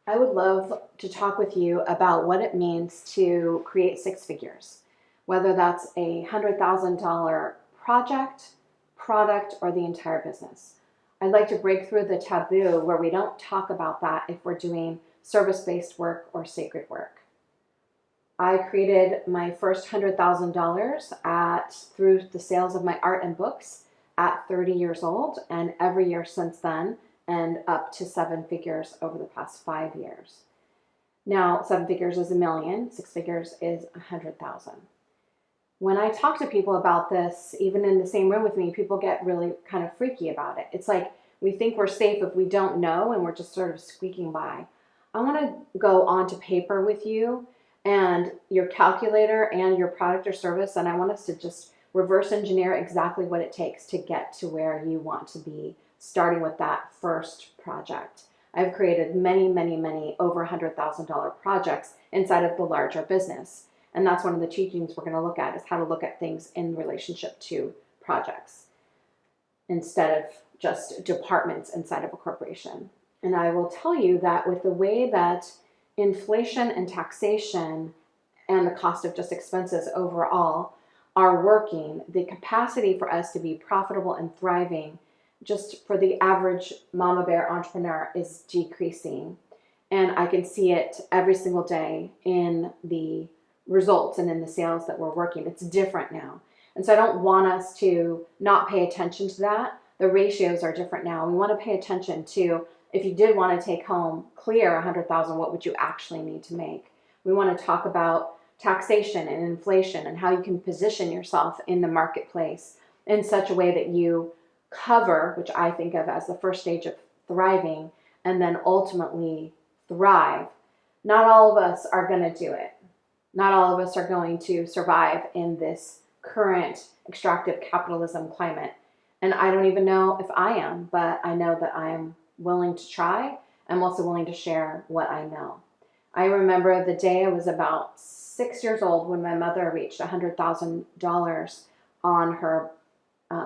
I would love to talk with you about what it means to create six figures, whether that's a $100,000 project, product, or the entire business. I'd like to break through the taboo where we don't talk about that if we're doing service-based work or sacred work. I created my first $100,000 through the sales of my art and books at 30 years old, and every year since then, and up to seven figures over the past 5 years. Now, seven figures is $1 million, six figures is 100,000. When I talk to people about this, even in the same room with me, people get really kind of freaky about it. It's like we think we're safe if we don't know, and we're just sort of squeaking by. I want to go onto paper with you and your calculator and your product or service, and I want us to just reverse engineer exactly what it takes to get to where you want to be, starting with that first project. I've created many over $100,000 projects inside of the larger business. And that's one of the teachings we're going to look at, is how to look at things in relationship to projects instead of just departments inside of a corporation. And I will tell you that with the way that inflation and taxation and the cost of just expenses overall are working, the capacity for us to be profitable and thriving just for the average mama bear entrepreneur is decreasing. And I can see it every single day in the results and in the sales that we're working. It's different now. And so I don't want us to not pay attention to that. The ratios are different now. We want to pay attention to, if you did want to take home clear 100,000, what would you actually need to make? We want to talk about taxation and inflation and how you can position yourself in the marketplace in such a way that you cover, which I think of as the first stage of thriving, and then ultimately thrive. Not all of us are going to do it. Not all of us are going to survive in this current extractive capitalism climate. And I don't even know if I am, but I know that I am willing to try. I'm also willing to share what I know. I remember the day I was about 6 years old when my mother reached $100,000 on her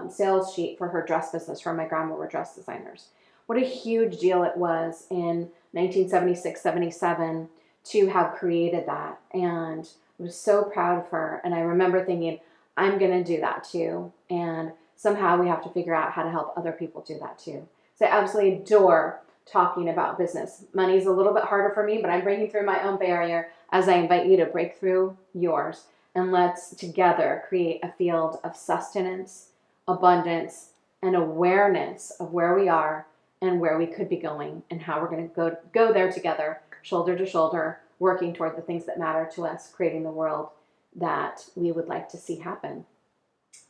sales sheet for her dress business. Her and my grandma were dress designers. What a huge deal it was in 1976, 77 to have created that. And I was so proud of her. And I remember thinking, I'm going to do that too. And somehow we have to figure out how to help other people do that too. So I absolutely adore talking about business. Money's a little bit harder for me, but I'm breaking through my own barrier as I invite you to break through yours. And let's together create a field of sustenance, abundance, and awareness of where we are and where we could be going and how we're going to go there together, shoulder to shoulder, working toward the things that matter to us, creating the world that we would like to see happen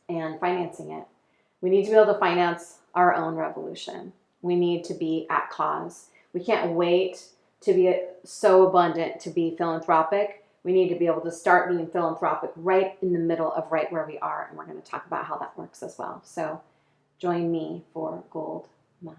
and financing it. We need to be able to finance our own revolution. We need to be at cause. We can't wait to be so abundant to be philanthropic. We need to be able to start being philanthropic right in the middle of right where we are. And we're going to talk about how that works as well. So join me for Gold Mine.